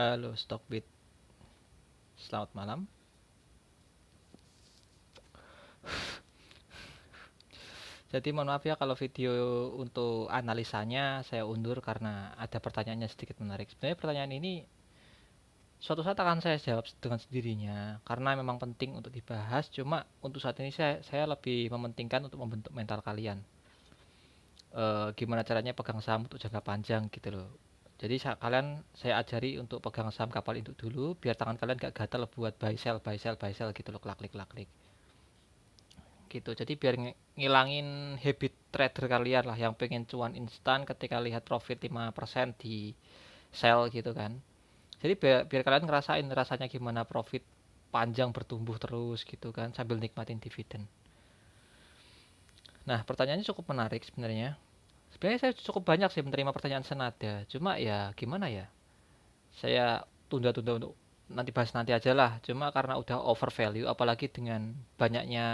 Halo Stockbit, selamat malam. Jadi mohon maaf ya kalau video untuk analisanya saya undur karena ada pertanyaannya sedikit menarik. Sebenarnya pertanyaan ini suatu saat akan saya jawab dengan sendirinya karena memang penting untuk dibahas. Cuma untuk saat ini saya lebih mementingkan untuk membentuk mental kalian. Gimana caranya pegang saham untuk jangka panjang gitu loh. Jadi kalian saya ajari untuk pegang saham kapal induk dulu biar tangan kalian gak gatal buat buy sell buy sell buy sell gitu loh, klik klik klik gitu. Jadi biar ngilangin habit trader kalian lah yang pengen cuan instan ketika lihat profit 5% di sell gitu kan. Jadi biar kalian ngerasain rasanya gimana profit panjang bertumbuh terus gitu kan sambil nikmatin dividen. Nah, pertanyaannya cukup menarik sebenarnya. Sebenarnya saya cukup banyak sih menerima pertanyaan senada. Cuma ya gimana ya? Saya tunda-tunda untuk nanti bahas nanti aja lah. Cuma karena udah over value apalagi dengan banyaknya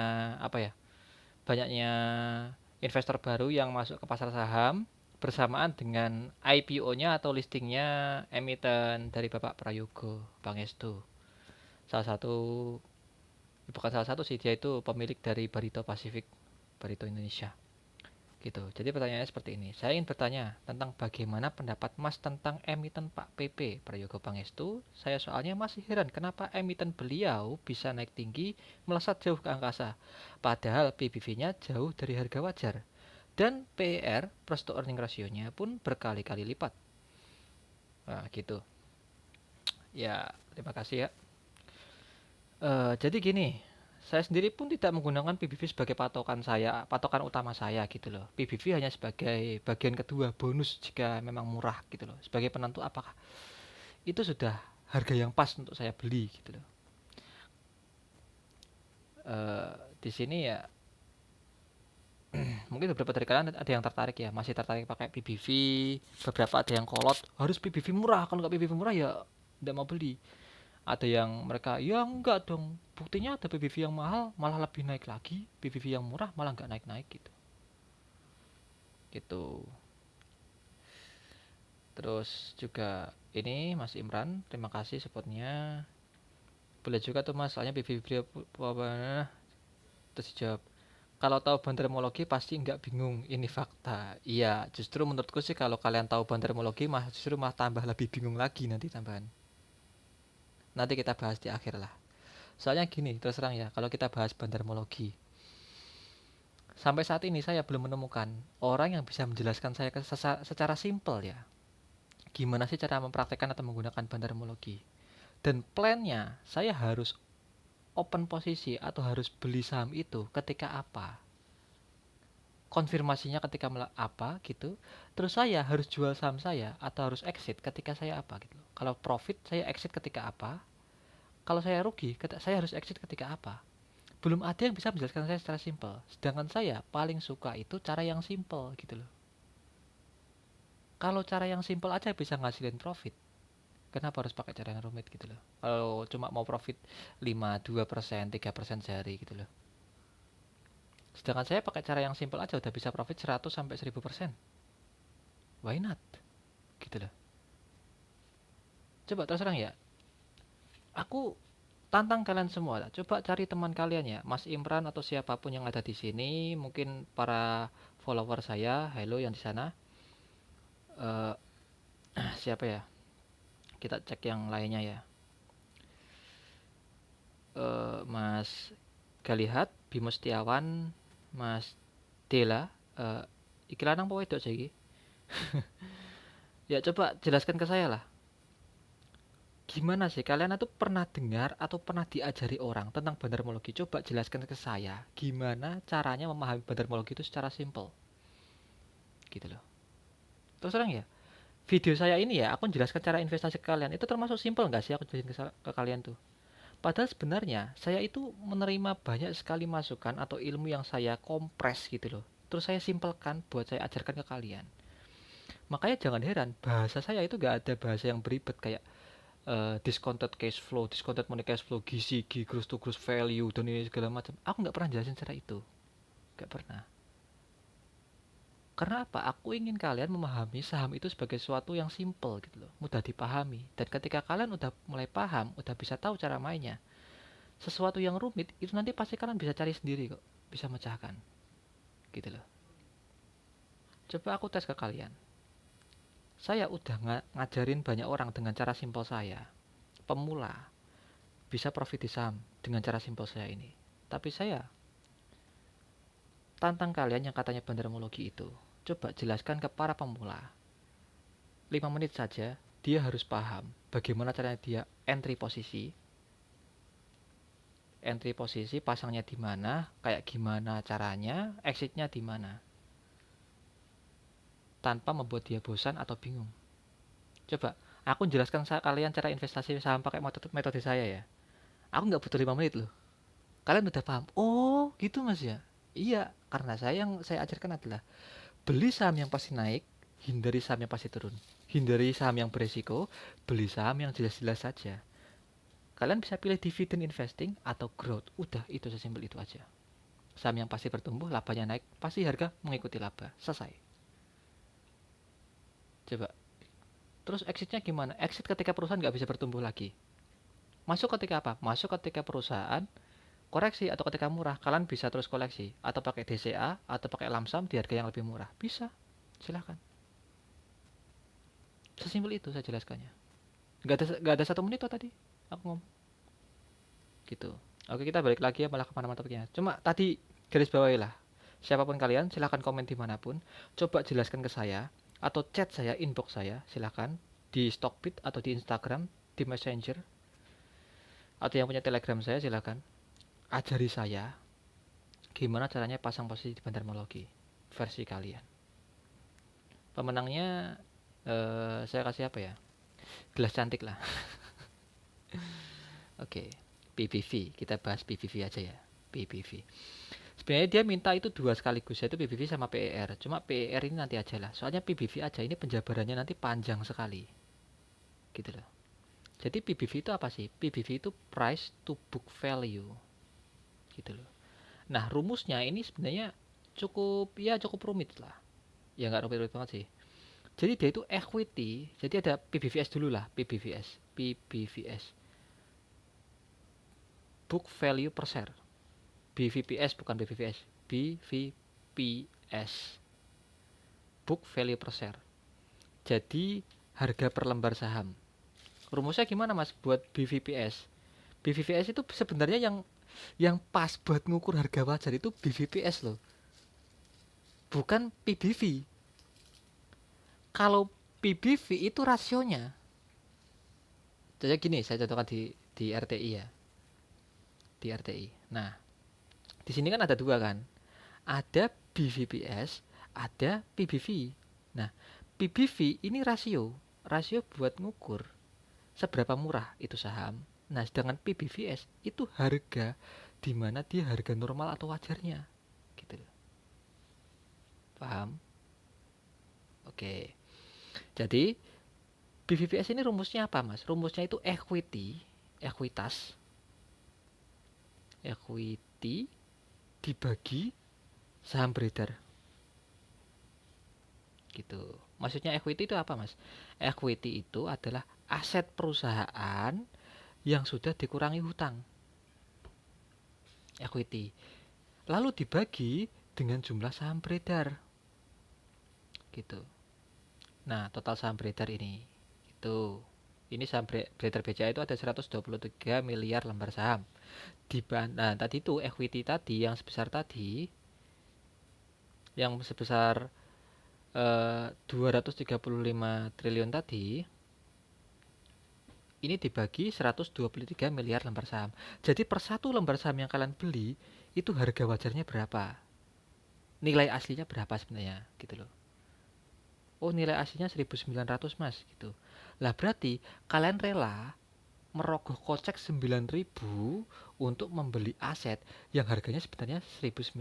apa ya? Banyaknya investor baru yang masuk ke pasar saham bersamaan dengan IPO-nya atau listingnya emiten dari Bapak Prayogo Pangestu. Salah satu, bukan salah satu sih, dia itu pemilik dari Barito Pacific, Barito Indonesia. Gitu. Jadi pertanyaannya seperti ini. Saya ingin bertanya tentang bagaimana pendapat Mas tentang emiten Pak PP Prayogo Pangestu. Saya soalnya masih heran kenapa emiten beliau bisa naik tinggi melesat jauh ke angkasa. Padahal PBV-nya jauh dari harga wajar. Dan PER, price to earning ratio-nya pun berkali-kali lipat. Nah, gitu. Ya, terima kasih ya. Jadi gini, saya sendiri pun tidak menggunakan PBV sebagai patokan utama saya gitu loh. PBV hanya sebagai bagian kedua, bonus jika memang murah gitu loh. Sebagai penentu apakah itu sudah harga yang pas untuk saya beli gitu loh. Di sini ya mungkin beberapa dari kalian ada yang tertarik ya, masih tertarik pakai PBV, beberapa ada yang kolot harus PBV murah, kalau nggak PBV murah ya tidak mau beli. Ada yang mereka ya enggak dong, buktinya ada PBV yang mahal malah lebih naik lagi, PBV yang murah malah nggak naik naik gitu gitu. Terus juga ini Mas Imran, terima kasih supportnya. Boleh juga tuh Mas, soalnya PBV terus dijawab, kalau tahu bantermologi pasti nggak bingung, ini fakta. Iya, justru menurutku sih kalau kalian tahu bantermologi mah justru mah tambah lebih bingung lagi nanti tambahan. Nanti kita bahas di akhir lah. Soalnya gini, terus terang ya, kalau kita bahas bantermologi, sampai saat ini saya belum menemukan orang yang bisa menjelaskan saya secara simpel ya. Gimana sih cara mempraktekkan atau menggunakan bantermologi? Dan plannya saya harus open posisi atau harus beli saham itu ketika apa? Konfirmasinya ketika apa gitu. Terus saya harus jual saham saya atau harus exit ketika saya apa gitu. Kalau profit saya exit ketika apa? Kalau saya rugi, saya harus exit ketika apa? Belum ada yang bisa menjelaskan saya secara simpel. Sedangkan saya paling suka itu cara yang simpel gitu loh. Kalau cara yang simpel aja bisa ngasilin profit, kenapa harus pakai cara yang rumit gitu loh? Kalau cuma mau profit 5, 2%, 3% sehari gitu loh. Sedangkan saya pakai cara yang simpel aja udah bisa profit 100 sampai 1000%. Why not? Gitu loh. Coba terus terang ya. Aku tantang kalian semua lah. Coba cari teman kalian ya, Mas Imran atau siapapun yang ada di sini, mungkin para follower saya, hello yang di sana. Eh siapa ya? Kita cek yang lainnya ya. Mas Galihat, Bimo Setiawan, Mas Dela, iki lanang apa wedok saiki? Ya coba jelaskan ke saya lah. Gimana sih kalian itu pernah dengar atau pernah diajari orang tentang bandarmologi? Coba jelaskan ke saya gimana caranya memahami bandarmologi itu secara simple. Gitu loh. Terus terang ya, video saya ini ya, aku jelaskan cara investasi ke kalian. Itu termasuk simple nggak sih aku jelasin ke kalian tuh? Padahal sebenarnya saya itu menerima banyak sekali masukan atau ilmu yang saya kompres gitu loh. Terus saya simpelkan buat saya ajarkan ke kalian. Makanya jangan heran bahasa saya itu gak ada bahasa yang beribet kayak discounted cash flow, discounted money cash flow, GCG, gross to gross value, dan ini segala macam. Aku nggak pernah jelasin cara itu, nggak pernah. Karena apa? Aku ingin kalian memahami saham itu sebagai sesuatu yang simple gitu loh, mudah dipahami. Dan ketika kalian udah mulai paham, udah bisa tahu cara mainnya, sesuatu yang rumit itu nanti pasti kalian bisa cari sendiri kok, bisa mecahkan, gitu loh. Coba aku tes ke kalian. Saya udah ngajarin banyak orang dengan cara simpel saya. Pemula bisa profit di saham dengan cara simpel saya ini. Tapi saya tantang kalian yang katanya bandarmologi itu. Coba jelaskan ke para pemula. 5 menit saja dia harus paham bagaimana caranya dia entry posisi pasangnya di mana, kayak gimana caranya, exitnya di mana, tanpa membuat dia bosan atau bingung. Coba aku jelaskan kalian cara investasi saham pakai metode saya ya. Aku nggak butuh 5 menit loh. Kalian udah paham. Oh, gitu Mas ya. Iya, karena yang saya ajarkan adalah beli saham yang pasti naik, hindari saham yang pasti turun. Hindari saham yang beresiko, beli saham yang jelas-jelas saja. Kalian bisa pilih dividend investing atau growth. Udah, itu sesimpel itu aja. Saham yang pasti bertumbuh, labanya naik, pasti harga mengikuti laba. Selesai. Coba. Terus exitnya gimana? Exit ketika perusahaan nggak bisa bertumbuh lagi. Masuk ketika apa? Masuk ketika perusahaan koreksi atau ketika murah. Kalian bisa terus koleksi. Atau pakai DCA, atau pakai lamsam di harga yang lebih murah. Bisa. Silahkan. Sesimpel itu saya jelaskannya. Nggak ada 1 menit tuh tadi. Aku ngomong. Gitu. Oke, kita balik lagi ya, malah kemana-mana topiknya. Cuma tadi garis bawahi lah. Siapapun kalian, silahkan komen dimanapun. Coba jelaskan ke saya. Atau chat saya, inbox saya, silahkan. Di Stockbit atau di Instagram, di Messenger. Atau yang punya Telegram saya, silahkan. Ajari saya gimana caranya pasang posisi di bandarmologi versi kalian. Pemenangnya saya kasih apa ya? Gelas cantik lah. Oke, PBV. Kita bahas PBV aja ya. PBV. Sebenarnya dia minta itu 2 sekaligus, yaitu PBV sama PER. Cuma PER ini nanti aja lah. Soalnya PBV aja ini penjabarannya nanti panjang sekali. Gitu loh. Jadi PBV itu apa sih? PBV itu price to book value. Gitu loh. Nah, rumusnya ini sebenarnya cukup rumit lah. Ya nggak rumit-rumit banget sih. Jadi dia itu equity. Jadi ada PBVS dulu lah, PBVS. Book value per share. BVPS bukan BVVS. BVPS. Book value per share. Jadi harga per lembar saham. Rumusnya gimana Mas buat BVPS? BVPS itu sebenarnya yang pas buat ngukur harga wajar itu BVPS loh. Bukan PBV. Kalau PBV itu rasionya. Jadi gini, saya contohkan di RTI ya. Di RTI. Nah, di sini kan ada 2 kan. Ada BVPS, ada PBV. Nah, PBV ini rasio buat ngukur seberapa murah itu saham. Nah, sedangkan PBVS itu harga di mana dia harga normal atau wajarnya. Gitu. Paham? Oke. Jadi BVPS ini rumusnya apa Mas? Rumusnya itu equity dibagi saham beredar. Gitu. Maksudnya equity itu apa Mas? Equity itu adalah aset perusahaan yang sudah dikurangi hutang. Equity. Lalu dibagi dengan jumlah saham beredar. Gitu. Nah, total saham beredar ini itu saham beredar BCA itu ada 123 miliar lembar saham. Nah, tadi itu equity tadi yang sebesar 235 triliun tadi ini dibagi 123 miliar lembar saham. Jadi per 1 lembar saham yang kalian beli itu harga wajarnya berapa? Nilai aslinya berapa sebenarnya gitu loh. Oh, nilai aslinya 1.900 Mas gitu. Lah berarti kalian rela merogoh kocek 9.000 untuk membeli aset yang harganya sebenarnya 1.900.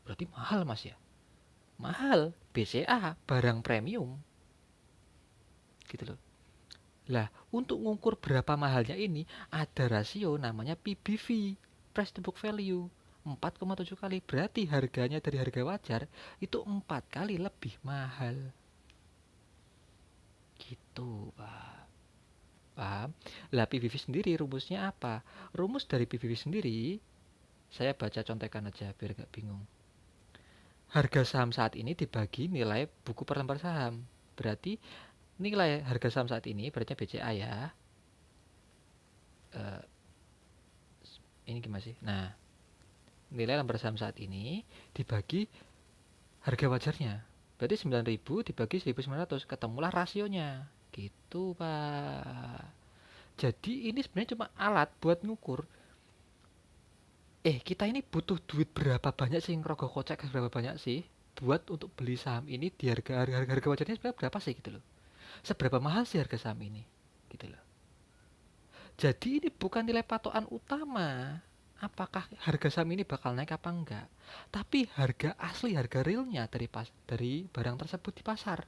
Berarti mahal Mas ya. Mahal. BCA barang premium. Gitu loh. Lah, untuk ngukur berapa mahalnya ini ada rasio namanya PBV, price to book value. 4,7 kali. Berarti harganya dari harga wajar itu 4 kali lebih mahal. Gitu, Pak. Paham? Lah PVV sendiri rumusnya apa? Rumus dari PVV sendiri, saya baca contekan aja biar gak bingung. Harga saham saat ini dibagi nilai buku per lembar saham. Berarti nilai harga saham saat ini, berarti BCA ya. Eh, ini gimana sih? Nah, nilai lembar saham saat ini dibagi harga wajarnya. Berarti 9.000 dibagi 1.900, ketemulah rasionya. Gitu, Pak. Jadi ini sebenarnya cuma alat buat ngukur kita ini butuh duit berapa banyak sih, ngerogoh kocek berapa banyak sih buat untuk beli saham ini di harga wajarnya sebenarnya berapa sih gitu loh. Seberapa mahal sih harga saham ini gitu loh. Jadi ini bukan nilai patokan utama apakah harga saham ini bakal naik apa enggak, tapi harga asli, harga realnya dari barang tersebut di pasar.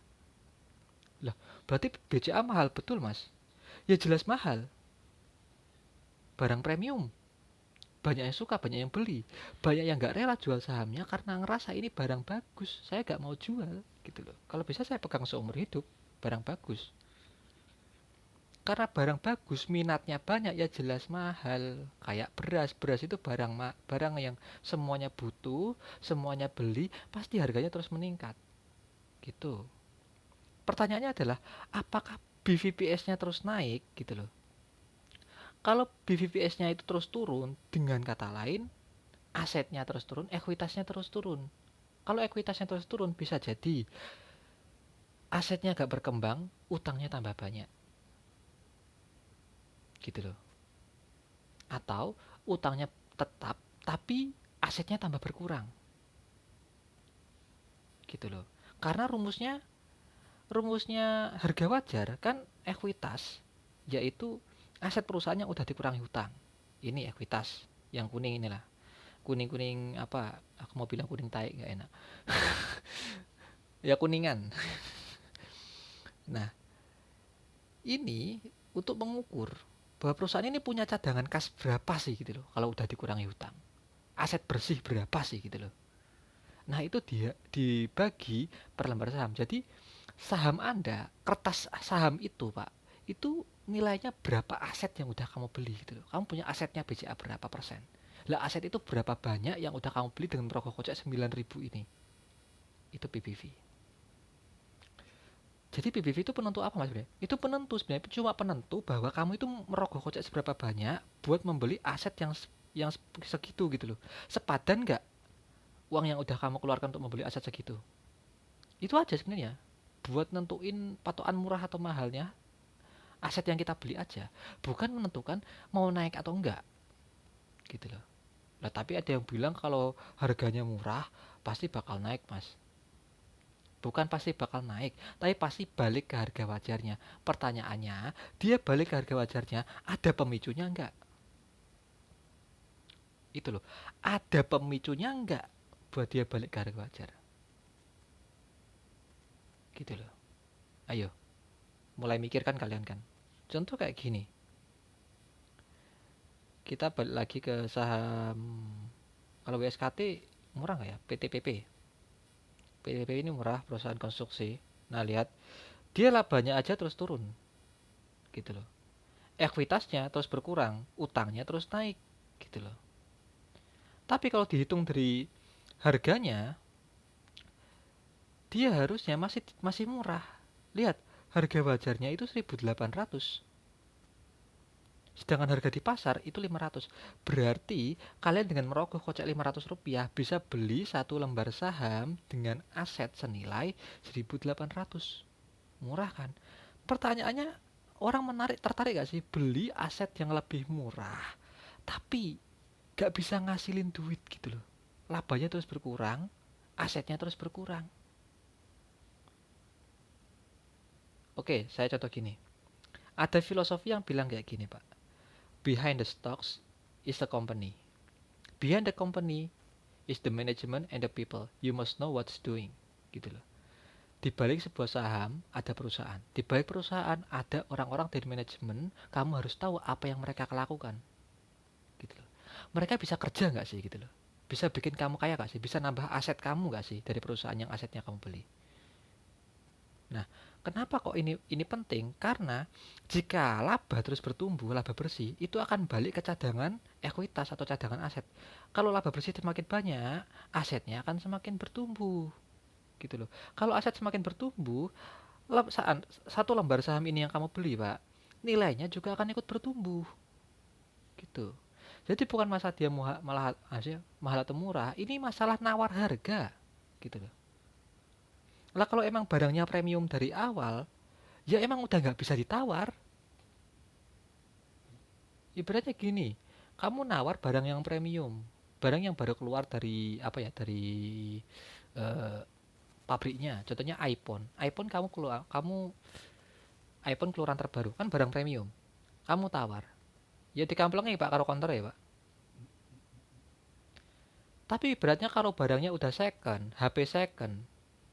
Lah, berarti BCA mahal betul, Mas? Ya jelas mahal. Barang premium. Banyak yang suka, banyak yang beli, banyak yang nggak rela jual sahamnya karena ngerasa ini barang bagus, saya nggak mau jual gitu loh. Kalau bisa saya pegang seumur hidup barang bagus, karena barang bagus minatnya banyak ya jelas mahal. Kayak beras, beras itu barang yang semuanya butuh, semuanya beli, pasti harganya terus meningkat gitu. Pertanyaannya adalah apakah BVPS-nya terus naik gitu loh. Kalau BVPS-nya itu terus turun, dengan kata lain asetnya terus turun, ekuitasnya terus turun. Kalau ekuitasnya terus turun, bisa jadi asetnya gak berkembang, utangnya tambah banyak. Gitu loh. Atau utangnya tetap, tapi asetnya tambah berkurang. Gitu loh. Karena rumusnya harga wajar kan ekuitas, yaitu aset perusahaan yang udah dikurangi hutang. Ini ekuitas, yang kuning inilah. Kuning-kuning apa? Aku mau bilang kuning tai, gak enak. Ya kuningan. Nah, ini untuk mengukur bahwa perusahaan ini punya cadangan kas berapa sih gitu loh kalau udah dikurangi hutang. Aset bersih berapa sih gitu loh. Nah, itu dia dibagi per lembar saham. Jadi saham Anda, kertas saham itu, Pak, itu nilainya berapa aset yang udah kamu beli gitu loh. Kamu punya asetnya BCA berapa persen. Lah aset itu berapa banyak yang udah kamu beli dengan merogoh kocek 9.000 ini. Itu PBV. Jadi PBV itu penentu apa, Mas? Itu penentu sebenarnya, cuma penentu bahwa kamu itu merogoh kocek seberapa banyak buat membeli aset yang segitu gitu loh. Sepadan nggak uang yang udah kamu keluarkan untuk membeli aset segitu? Itu aja sebenarnya. Buat nentuin patokan murah atau mahalnya aset yang kita beli aja, bukan menentukan mau naik atau enggak. Gitu loh. Nah, tapi ada yang bilang kalau harganya murah pasti bakal naik, Mas. Bukan pasti bakal naik, tapi pasti balik ke harga wajarnya. Pertanyaannya, dia balik ke harga wajarnya, ada pemicunya enggak? Itu loh. Ada pemicunya enggak buat dia balik ke harga wajar? Gitu loh. Ayo, mulai mikirkan kalian kan. Contoh kayak gini. Kita balik lagi ke saham, kalau WSKT murah nggak ya? PTPP. PTPP ini murah, perusahaan konstruksi. Nah, lihat, dia labanya aja terus turun. Gitu loh. Ekuitasnya terus berkurang, utangnya terus naik. Gitu loh. Tapi kalau dihitung dari harganya, dia harusnya masih murah. Lihat, harga wajarnya itu 1.800. Sedangkan harga di pasar itu 500. Berarti kalian dengan merogoh kocek 500 rupiah bisa beli satu lembar saham dengan aset senilai 1.800. Murah kan? Pertanyaannya, orang tertarik gak sih beli aset yang lebih murah tapi gak bisa ngasilin duit gitu loh. Labanya terus berkurang, asetnya terus berkurang. Oke, saya contoh gini. Ada filosofi yang bilang kayak gini, Pak. Behind the stocks is the company. Behind the company is the management and the people. You must know what's doing. Gitu loh. Di balik sebuah saham ada perusahaan. Di balik perusahaan ada orang-orang dari manajemen. Kamu harus tahu apa yang mereka lakukan. Gitu loh. Mereka bisa kerja nggak sih gitu loh. bisa bikin kamu kaya gak sih? Bisa nambah aset kamu gak sih dari perusahaan yang asetnya kamu beli? Nah, kenapa kok ini penting? Karena jika laba terus bertumbuh, laba bersih, itu akan balik ke cadangan ekuitas atau cadangan aset. Kalau laba bersih semakin banyak, asetnya akan semakin bertumbuh. Gitu loh. Kalau aset semakin bertumbuh, satu lembar saham ini yang kamu beli, Pak, nilainya juga akan ikut bertumbuh. Gitu. Jadi bukan masalah dia mahal atau murah, ini masalah nawar harga. Gitu loh. Lah kalau emang barangnya premium dari awal, ya emang udah nggak bisa ditawar. Ibaratnya gini, kamu nawar barang yang premium, barang yang baru keluar dari apa ya, dari eh, pabriknya. Contohnya iPhone. iPhone keluaran terbaru, kan barang premium. Kamu tawar. Ya dikamplongi Pak karo counter ya Pak. Tapi ibaratnya kalau barangnya udah second, HP second,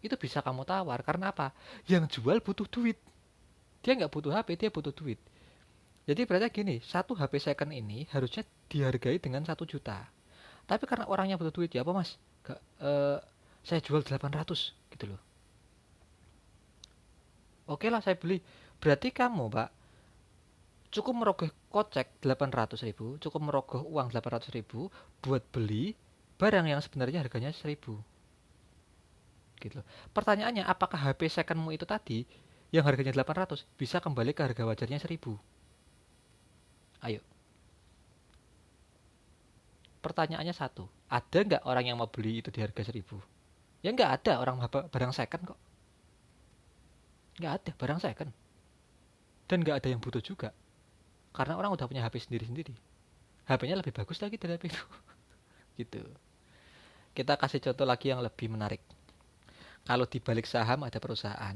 itu bisa kamu tawar karena apa? Yang jual butuh duit. Dia nggak butuh HP, dia butuh duit. Jadi berarti gini, satu HP second ini harusnya dihargai dengan 1 juta. Tapi karena orangnya butuh duit, ya apa mas? Gak, saya jual 800 gitu loh. Oke lah saya beli. Berarti kamu pak cukup merogoh kocek 800.000, cukup merogoh uang 800.000 buat beli barang yang sebenarnya harganya 1.000 gitu loh. Pertanyaannya, apakah HP secondmu itu tadi yang harganya 800 bisa kembali ke harga wajarnya 1.000? Ayo. Pertanyaannya satu, ada nggak orang yang mau beli itu di harga 1.000? Ya nggak ada orang barang second kok. Nggak ada barang second. Dan nggak ada yang butuh juga. Karena orang udah punya HP sendiri-sendiri. HP-nya lebih bagus lagi dari HP itu. Gitu. Kita kasih contoh lagi yang lebih menarik. Kalau di balik saham ada perusahaan,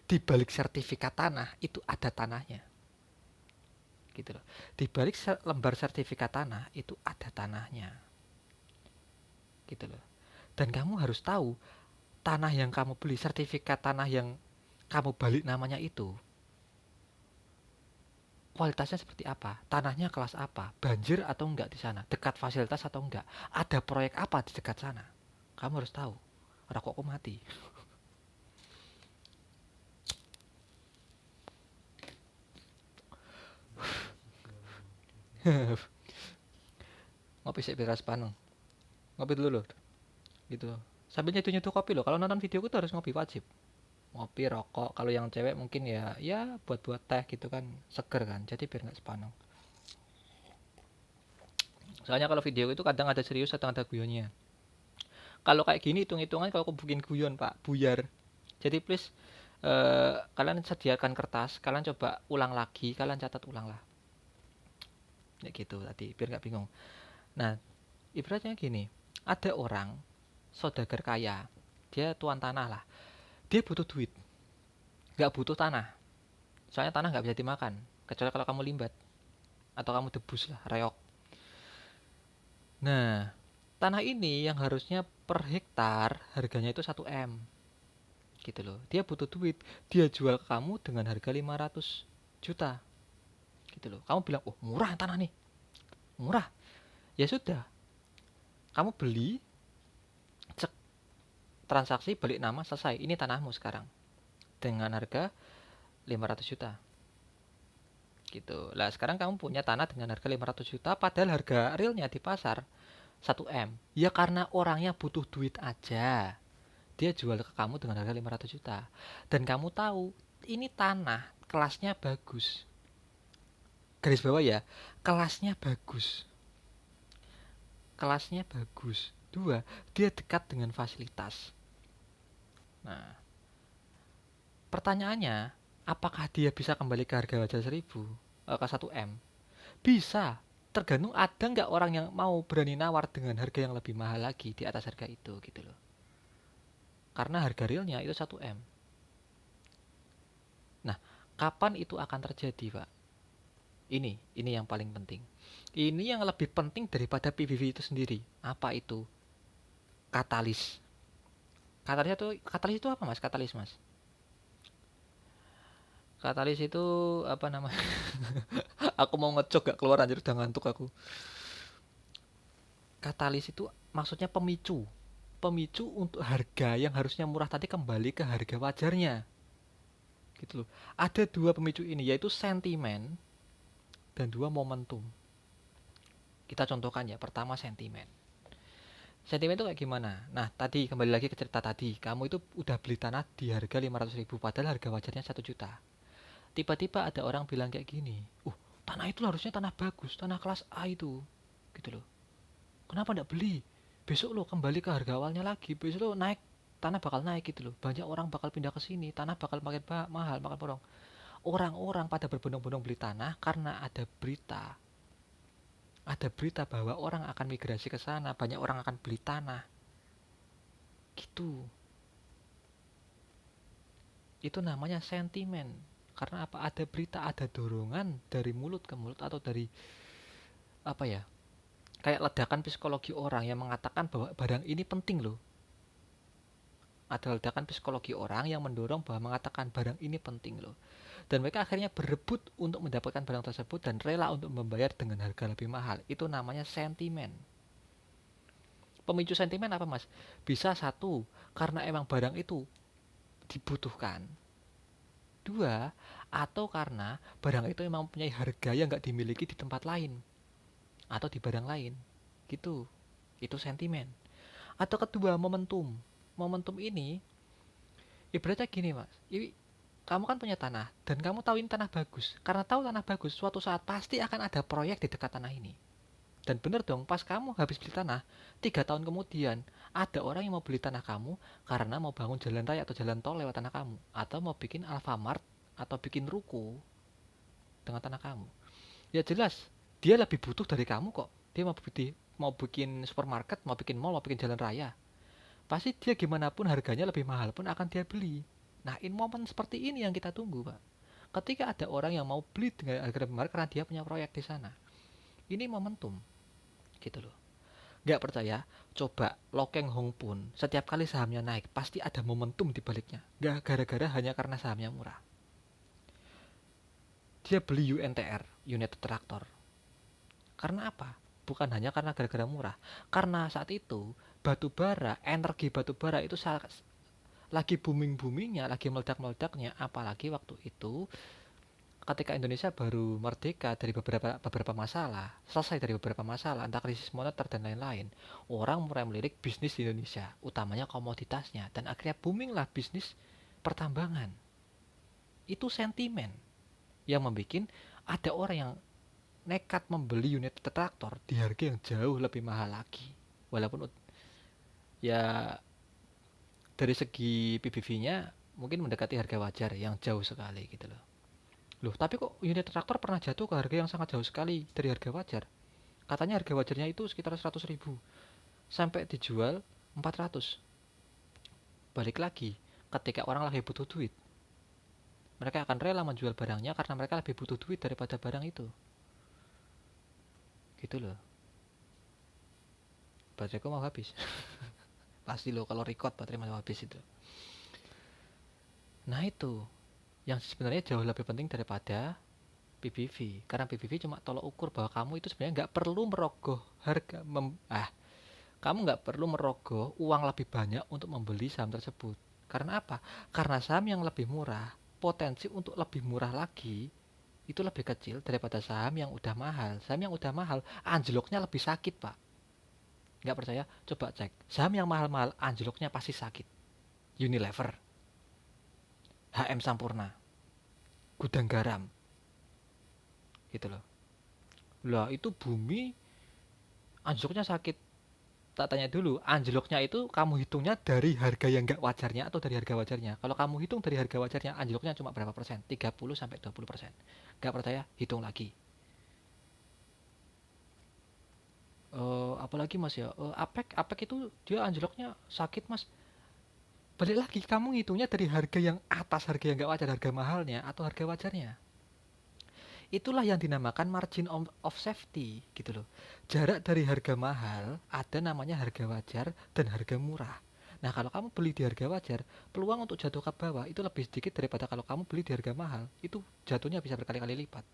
di balik sertifikat tanah itu ada tanahnya. Gitu loh. Di balik lembar sertifikat tanah itu ada tanahnya. Gitu loh. Dan kamu harus tahu tanah yang kamu beli, sertifikat tanah yang kamu balik namanya itu kualitasnya seperti apa, tanahnya kelas apa, banjir atau enggak di sana, dekat fasilitas atau enggak, ada proyek apa di dekat sana, kamu harus tahu. Rokokku mati. Ngopi sih biar paneng, ngopi dulu loh gitu, sambil nyeduh kopi loh. Kalau nonton videoku tuh harus ngopi wajib, ngopi rokok. Kalau yang cewek mungkin ya buat teh gitu kan, seger kan, jadi biar nggak sepaneng. Soalnya kalau video itu kadang ada serius, kadang ada guyonnya. Kalau kayak gini hitung-hitungan kalau aku bikin guyon pak, buyar. Jadi please kalian sediakan kertas, kalian coba ulang lagi, kalian catat ulang lah. Ya gitu tadi, biar nggak bingung. Nah, ibaratnya gini, ada orang saudagar kaya, dia tuan tanah lah, dia butuh duit, nggak butuh tanah. Soalnya tanah nggak bisa dimakan, kecuali kalau kamu limbat atau kamu debus lah, reok. Nah, tanah ini yang harusnya per hektar harganya itu 1 M. Gitu loh. Dia butuh duit, dia jual ke kamu dengan harga 500 juta. Gitu loh. Kamu bilang, "Oh, murah tanah nih." Murah. Ya sudah. Kamu beli, cek transaksi balik nama selesai. Ini tanahmu sekarang. Dengan harga 500 juta. Gitu. Lah, sekarang kamu punya tanah dengan harga 500 juta padahal harga realnya di pasar 1 M. Ya karena orangnya butuh duit aja. Dia jual ke kamu dengan harga 500 juta. Dan kamu tahu, ini tanah kelasnya bagus. Garis bawah ya, kelasnya bagus. Kelasnya bagus. 2, dia dekat dengan fasilitas. Nah, pertanyaannya, apakah dia bisa kembali ke harga wajar 1.000 ke 1 M? Bisa. Tergantung ada nggak orang yang mau berani nawar dengan harga yang lebih mahal lagi di atas harga itu gitu loh. Karena harga realnya itu 1 M. Nah, kapan itu akan terjadi, Pak? Ini yang paling penting. Ini yang lebih penting daripada PBB itu sendiri. Apa itu? Katalis. Katalis itu apa, Mas? Katalis, Mas. Katalis itu apa namanya? Aku mau ngecok gak keluar anjir, udah ngantuk aku. Katalis itu maksudnya pemicu. Pemicu untuk harga yang harusnya murah tadi kembali ke harga wajarnya. Gitu loh. Ada dua pemicu ini, yaitu sentimen dan dua momentum. Kita contohkan ya, pertama sentimen. Sentimen itu kayak gimana? Nah, tadi kembali lagi ke cerita tadi. Kamu itu udah beli tanah di harga 500.000, padahal harga wajarnya 1 juta. Tiba-tiba ada orang bilang kayak gini, tanah itu harusnya tanah bagus, tanah kelas A itu. Gitu loh. Kenapa nggak beli? Besok lo kembali ke harga awalnya lagi. Besok lo naik, tanah bakal naik gitu loh. Banyak orang bakal pindah ke sini, tanah bakal makin mahal, makin borong. Orang-orang pada berbondong-bondong beli tanah karena ada berita bahwa orang akan migrasi ke sana, banyak orang akan beli tanah. Gitu. Itu namanya sentimen. Karena apa? Ada berita, ada dorongan dari mulut ke mulut atau dari apa ya? Kayak ledakan psikologi orang yang mengatakan bahwa barang ini penting loh. Ada ledakan psikologi orang yang mendorong bahwa mengatakan barang ini penting loh. Dan mereka akhirnya berebut untuk mendapatkan barang tersebut dan rela untuk membayar dengan harga lebih mahal. Itu namanya sentimen. Pemicu sentimen apa mas? Bisa satu, karena emang barang itu dibutuhkan. Dua, atau karena barang itu memang mempunyai harga yang nggak dimiliki di tempat lain atau di barang lain. Gitu. Itu sentimen. Atau kedua, momentum. Momentum ini ibaratnya gini mas. Kamu kan punya tanah dan kamu tahu ini tanah bagus. Karena tahu tanah bagus, suatu saat pasti akan ada proyek di dekat tanah ini. Dan bener dong, pas kamu habis beli tanah, 3 tahun kemudian ada orang yang mau beli tanah kamu karena mau bangun jalan raya atau jalan tol lewat tanah kamu, atau mau bikin Alfamart atau bikin ruko dengan tanah kamu. Ya jelas, dia lebih butuh dari kamu kok. Dia mau bikin supermarket, mau bikin mall, mau bikin jalan raya. Pasti dia gimana pun harganya lebih mahal pun akan dia beli. Nah, momen seperti ini yang kita tunggu, Pak. Ketika ada orang yang mau beli dengan harga lebih mahal karena dia punya proyek di sana. Ini momentum, gitu loh. Nggak percaya? Coba Lokeng Hong pun setiap kali sahamnya naik pasti ada momentum di baliknya. Nggak gara-gara hanya karena sahamnya murah. Dia beli UNTR, United Tractor. Karena apa? Bukan hanya karena gara-gara murah. Karena saat itu energi batu bara itu lagi booming-boomingnya, lagi meledak-meledaknya. Apalagi waktu itu ketika Indonesia baru merdeka dari beberapa masalah, selesai dari beberapa masalah, entah krisis moneter dan lain-lain, orang mulai melirik bisnis di Indonesia, utamanya komoditasnya, dan akhirnya boominglah bisnis pertambangan. Itu sentimen yang membuat ada orang yang nekat membeli unit traktor di harga yang jauh lebih mahal lagi. Walaupun ya dari segi PBV-nya mungkin mendekati harga wajar yang jauh sekali gitu loh. Loh, tapi kok unit traktor pernah jatuh ke harga yang sangat jauh sekali dari harga wajar? Katanya harga wajarnya itu sekitar 100.000 sampai dijual 400. Balik lagi, ketika orang lagi butuh duit, mereka akan rela menjual barangnya karena mereka lebih butuh duit daripada barang itu. Gitu loh. Bateraiku mau habis. Pasti loh kalau record baterai mau habis itu. Nah itu yang sebenarnya jauh lebih penting daripada PBV, karena PBV cuma tolok ukur bahwa kamu itu sebenarnya nggak perlu merogoh kamu nggak perlu merogoh uang lebih banyak untuk membeli saham tersebut. Karena apa? Karena saham yang lebih murah, potensi untuk lebih murah lagi itu lebih kecil daripada saham yang udah mahal. Saham yang udah mahal anjloknya lebih sakit pak. Nggak percaya? Coba cek. Saham yang mahal-mahal anjloknya pasti sakit. Unilever, HM Sampurna, Gudang Garam, gitu loh. Lah itu bumi anjloknya sakit. Tak tanya dulu, anjloknya itu kamu hitungnya dari harga yang nggak wajarnya atau dari harga wajarnya? Kalau kamu hitung dari harga wajarnya, anjloknya cuma berapa persen? 30-20%. Nggak percaya? Hitung lagi. Apalagi mas ya, APEC itu dia anjloknya sakit mas. Balik lagi, kamu ngitungnya dari harga yang atas, harga yang nggak wajar, harga mahalnya atau harga wajarnya. Itulah yang dinamakan margin of safety gitu loh. Jarak dari harga mahal ada namanya harga wajar dan harga murah. Nah kalau kamu beli di harga wajar, peluang untuk jatuh ke bawah itu lebih sedikit daripada kalau kamu beli di harga mahal. Itu jatuhnya bisa berkali-kali lipat.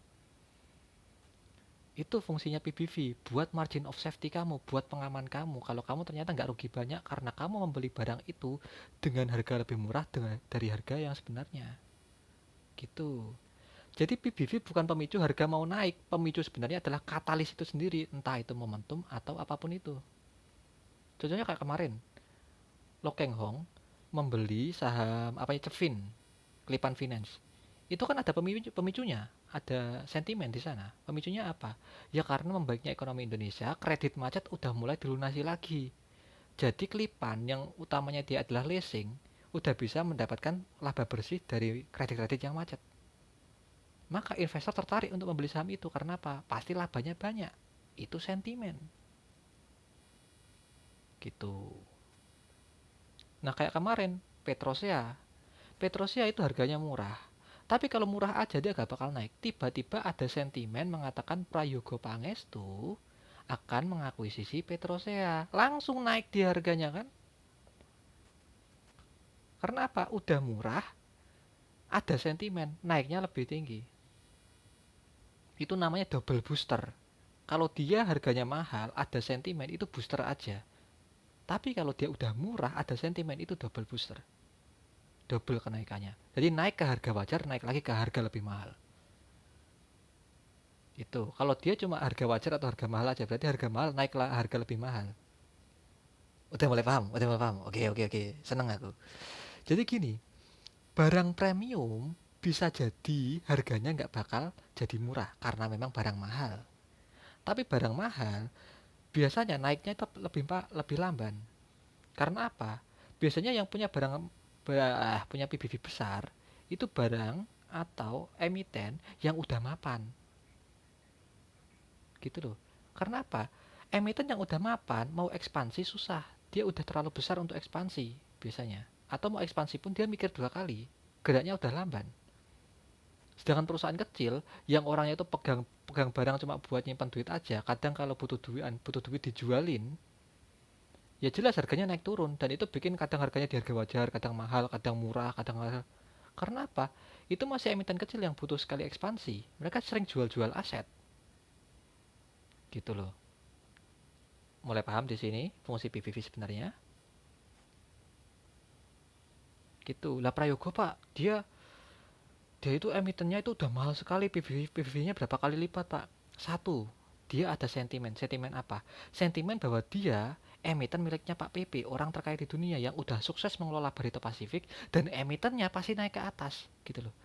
Itu fungsinya PBV, buat margin of safety kamu, buat pengaman kamu. Kalau kamu ternyata nggak rugi banyak karena kamu membeli barang itu dengan harga lebih murah dari harga yang sebenarnya. Gitu. Jadi PBV bukan pemicu harga mau naik, pemicu sebenarnya adalah katalis itu sendiri, entah itu momentum atau apapun itu. Contohnya kayak kemarin, Lo Keng Hong membeli saham apa ya, Cevin, Kelipan Finance. Itu kan ada pemicunya, ada sentimen di sana. Pemicunya apa? Ya karena membaiknya ekonomi Indonesia, kredit macet udah mulai dilunasi lagi. Jadi Kelipan yang utamanya dia adalah leasing, udah bisa mendapatkan laba bersih dari kredit-kredit yang macet. Maka investor tertarik untuk membeli saham itu karena apa? Pasti labanya banyak. Itu sentimen. Gitu. Nah, kayak kemarin Petrosia. Petrosia itu harganya murah. Tapi kalau murah aja dia gak bakal naik. Tiba-tiba ada sentimen mengatakan Prayogo Pangestu akan mengakuisisi Petrosia. Langsung naik di harganya kan? Karena apa? Udah murah, ada sentimen, naiknya lebih tinggi. Itu namanya double booster. Kalau dia harganya mahal, ada sentimen, itu booster aja. Tapi kalau dia udah murah, ada sentimen, itu double booster. Double kenaikannya. Jadi naik ke harga wajar, naik lagi ke harga lebih mahal. Itu. Kalau dia cuma harga wajar atau harga mahal aja, berarti harga mahal naiklah harga lebih mahal. Udah mulai paham? Udah mulai paham? Oke, oke, oke. Seneng aku. Jadi gini, barang premium bisa jadi harganya nggak bakal jadi murah karena memang barang mahal. Tapi barang mahal biasanya naiknya itu lebih lamban. Karena apa? Biasanya yang punya PBV besar itu barang atau emiten yang udah mapan. Gitu loh. Karena apa? Emiten yang udah mapan mau ekspansi susah. Dia udah terlalu besar untuk ekspansi biasanya. Atau mau ekspansi pun dia mikir 2 kali. Geraknya udah lamban. Sedangkan perusahaan kecil yang orangnya itu pegang pegang barang cuma buat nyimpan duit aja, kadang kalau butuh duit dijualin, ya jelas harganya naik turun dan itu bikin kadang harganya di harga wajar, kadang mahal, kadang murah, kadang mahal. Karena apa? Itu masih emiten kecil yang butuh sekali ekspansi. Mereka sering jual-jual aset. Gitu loh. Mulai paham di sini fungsi PBV sebenarnya? Gitu. Lah Prayogo Pak, dia itu emitennya itu udah mahal sekali, PBV-nya berapa kali lipat Pak? Satu, dia ada sentimen. Sentimen apa? Sentimen bahwa dia emiten miliknya Pak PP, orang terkaya di dunia yang udah sukses mengelola Barito Pasifik dan emitennya pasti naik ke atas gitu loh.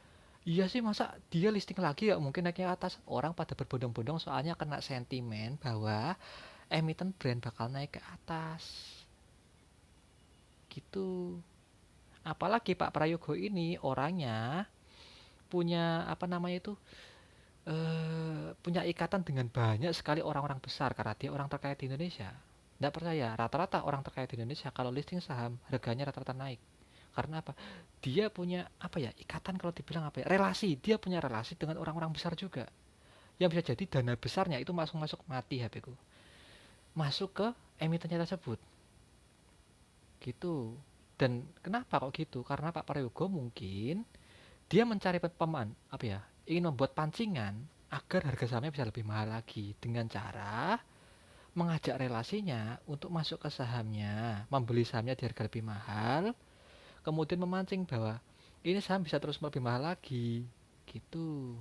Iya sih, masa dia listing lagi ya mungkin naiknya ke atas. Orang pada berbondong-bondong soalnya kena sentimen bahwa emiten brand bakal naik ke atas gitu. Apalagi Pak Prayogo ini orangnya punya apa namanya itu, punya ikatan dengan banyak sekali orang-orang besar karena dia orang terkaya di Indonesia. Tidak percaya, rata-rata orang terkaya di Indonesia kalau listing saham harganya rata-rata naik. Karena apa? Dia punya apa ya? Ikatan, kalau dibilang apa ya? Relasi. Dia punya relasi dengan orang-orang besar juga. Yang bisa jadi dana besarnya itu masuk mati HP ku. Masuk ke emitennya tersebut. Gitu. Dan kenapa kok gitu? Karena Pak Prayogo mungkin dia mencari peman apa ya? Ingin membuat pancingan agar harga sahamnya bisa lebih mahal lagi dengan cara mengajak relasinya untuk masuk ke sahamnya, membeli sahamnya di harga lebih mahal, kemudian memancing bahwa ini saham bisa terus lebih mahal lagi, gitu.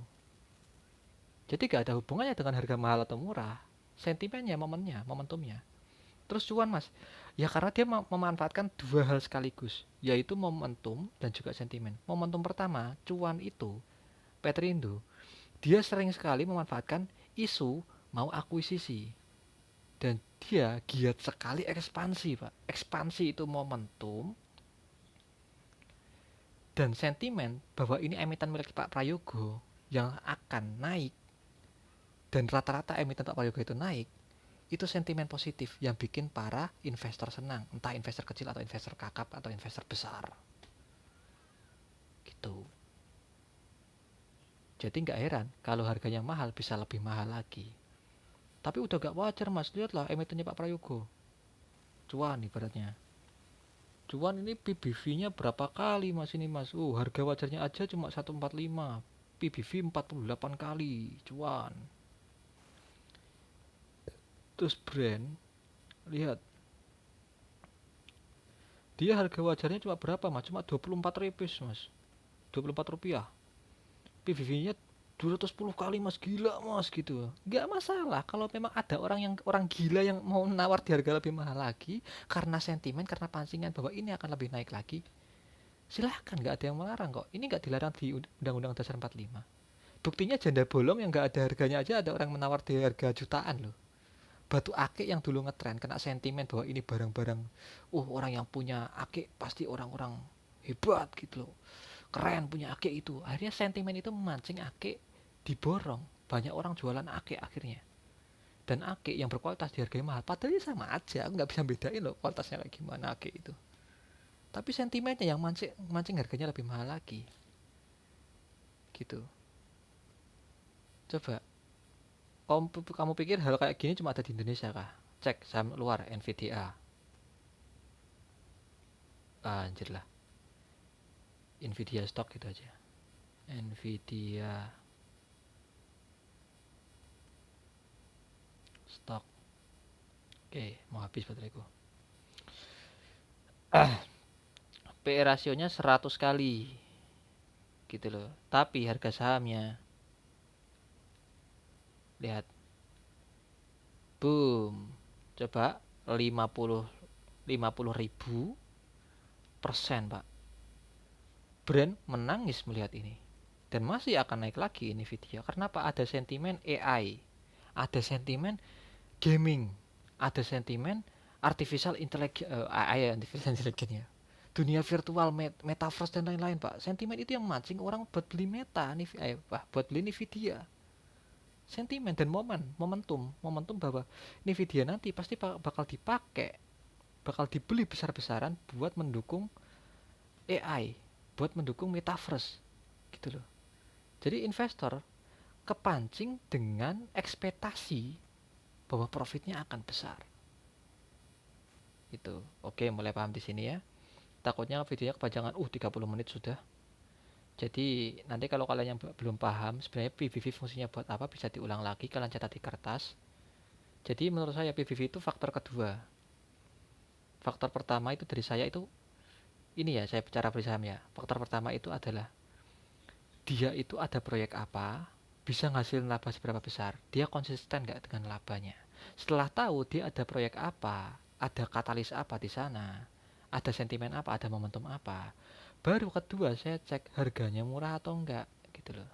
Jadi gak ada hubungannya dengan harga mahal atau murah, sentimennya, momentumnya. Terus cuan mas, ya karena dia memanfaatkan dua hal sekaligus, yaitu momentum dan juga sentimen. Momentum pertama, cuan itu, Petrindo, dia sering sekali memanfaatkan isu mau akuisisi. Dan dia giat sekali ekspansi pak. Ekspansi itu momentum dan sentimen bahwa ini emiten milik Pak Prayogo yang akan naik. Dan rata-rata emiten Pak Prayogo itu naik. Itu sentimen positif yang bikin para investor senang. Entah investor kecil atau investor kakap atau investor besar. Gitu. Jadi nggak heran kalau harganya mahal bisa lebih mahal lagi. Tapi udah gak wajar mas, lihatlah emitennya Pak Prayogo. Cuan ibaratnya. Cuan ini PBV-nya berapa kali mas ini mas? Harga wajarnya aja cuma 145. PBV 48 kali. Cuan. Terus brand, lihat dia harga wajarnya cuma berapa mas? Cuma 24 ribu mas, 24 rupiah. PVV-nya 210 kali mas, gila mas gitu. Nggak masalah kalau memang ada orang gila yang mau nawar di harga lebih mahal lagi karena sentimen, karena pancingan bahwa ini akan lebih naik lagi. Silahkan, nggak ada yang melarang kok. Ini nggak dilarang di Undang-Undang Dasar 45. Buktinya janda bolong yang nggak ada harganya aja ada orang menawar di harga jutaan loh. Batu akik yang dulu ngetren kena sentimen bahwa ini barang-barang, orang yang punya akik pasti orang-orang hebat gitu loh, keren punya akik itu. Akhirnya sentimen itu memancing akik diborong, banyak orang jualan akik akhirnya. Dan akik yang berkualitas dihargai mahal, padahal sama aja, aku nggak bisa bedain loh kualitasnya kayak gimana akik itu. Tapi sentimennya yang mancing harganya lebih mahal lagi gitu. Coba kamu pikir hal kayak gini cuma ada di Indonesia kah? Cek saham luar, NVDA. Anjir lah, Nvidia stock gitu aja. Nvidia stock. Oke, mau habis bateraiku. PE rasionya 100 kali gitu loh. Tapi harga sahamnya, lihat, boom. Coba 50 ribu persen pak. Brand menangis melihat ini. Dan masih akan naik lagi ini video. Karena apa? Ada sentimen AI, ada sentimen gaming, ada sentimen artificial intelligence, AI, artificial intelligence ya, dunia virtual, metaverse dan lain-lain pak. Sentimen itu yang mancing orang buat beli buat beli Nvidia. Sentimen dan momentum bahwa Nvidia nanti pasti bakal dipakai, bakal dibeli besar-besaran buat mendukung AI, buat mendukung metaverse gitu loh. Jadi investor kepancing dengan ekspektasi bahwa profitnya akan besar. Itu. Oke, mulai paham di sini ya. Takutnya videonya kepanjangan 30 menit sudah. Jadi nanti kalau kalian yang belum paham sebenarnya PVV fungsinya buat apa, bisa diulang lagi, kalian catat di kertas. Jadi menurut saya PVV itu faktor kedua. Faktor pertama itu dari saya itu, ini ya, saya bicara beli saham ya. Faktor pertama itu adalah dia itu ada proyek apa, bisa ngasilin laba seberapa besar, dia konsisten nggak dengan labanya. Setelah tahu dia ada proyek apa, ada katalis apa di sana, ada sentimen apa, ada momentum apa, baru kedua saya cek harganya murah atau enggak gitu loh.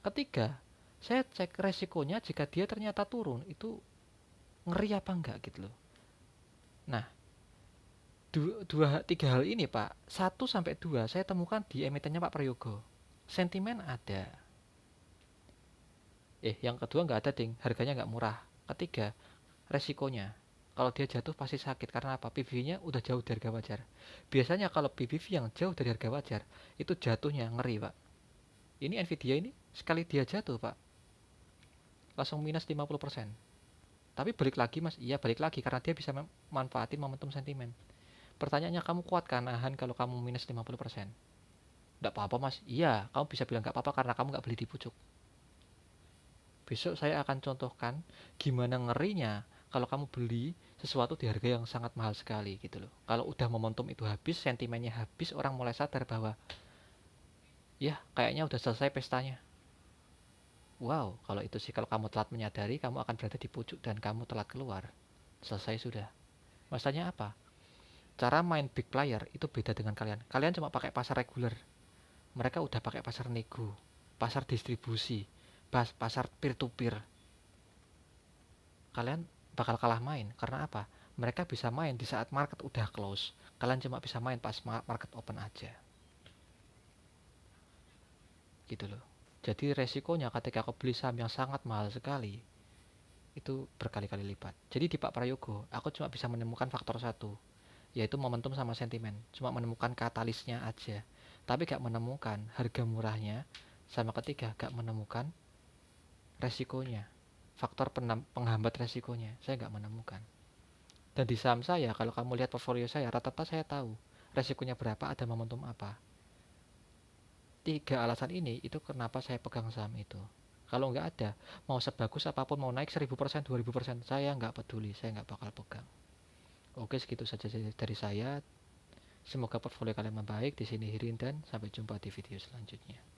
Ketiga, saya cek resikonya jika dia ternyata turun itu ngeri apa enggak gitu loh. Nah, tiga hal ini pak, 1 sampai 2 saya temukan di emitennya Pak Prayogo. Sentimen ada, yang kedua nggak ada ding, harganya nggak murah. Ketiga, resikonya, kalau dia jatuh pasti sakit. Karena apa? PBV-nya udah jauh dari harga wajar. Biasanya kalau PBV yang jauh dari harga wajar itu jatuhnya ngeri pak. Ini Nvidia ini sekali dia jatuh pak, langsung minus 50%. Tapi balik lagi mas, iya balik lagi karena dia bisa manfaatin momentum sentimen. Pertanyaannya, kamu kuat kan nahan kalau kamu minus 50%? Nggak apa-apa mas. Iya, kamu bisa bilang nggak apa-apa karena kamu nggak beli di pucuk. Besok saya akan contohkan gimana ngerinya kalau kamu beli sesuatu di harga yang sangat mahal sekali gitu loh. Kalau udah momentum itu habis, sentimennya habis, orang mulai sadar bahwa ya kayaknya udah selesai pestanya. Wow, kalau itu sih, kalau kamu telat menyadari, kamu akan berada di pucuk dan kamu telat keluar. Selesai sudah. Masalahnya apa? Cara main big player itu beda dengan kalian. Kalian cuma pakai pasar reguler. Mereka udah pakai pasar nego, pasar distribusi, pasar peer to peer. Kalian bakal kalah main. Karena apa? Mereka bisa main di saat market udah close. Kalian cuma bisa main pas market open aja. Gitu loh. Jadi resikonya ketika aku beli saham yang sangat mahal sekali, itu berkali-kali lipat. Jadi di Pak Prayogo, aku cuma bisa menemukan faktor satu, yaitu momentum sama sentimen. Cuma menemukan katalisnya aja. Tapi gak menemukan harga murahnya. Sama ketiga, gak menemukan resikonya. Faktor penghambat resikonya, saya gak menemukan. Dan di saham saya, kalau kamu lihat portfolio saya, rata-rata saya tahu resikonya berapa, ada momentum apa. 3 alasan ini itu kenapa saya pegang saham itu. Kalau nggak ada, mau sebagus apapun, mau naik 1000%, 2000%, saya nggak peduli, saya nggak bakal pegang. Oke, segitu saja dari saya. Semoga portfolio kalian membaik. Di sini Hirin dan sampai jumpa di video selanjutnya.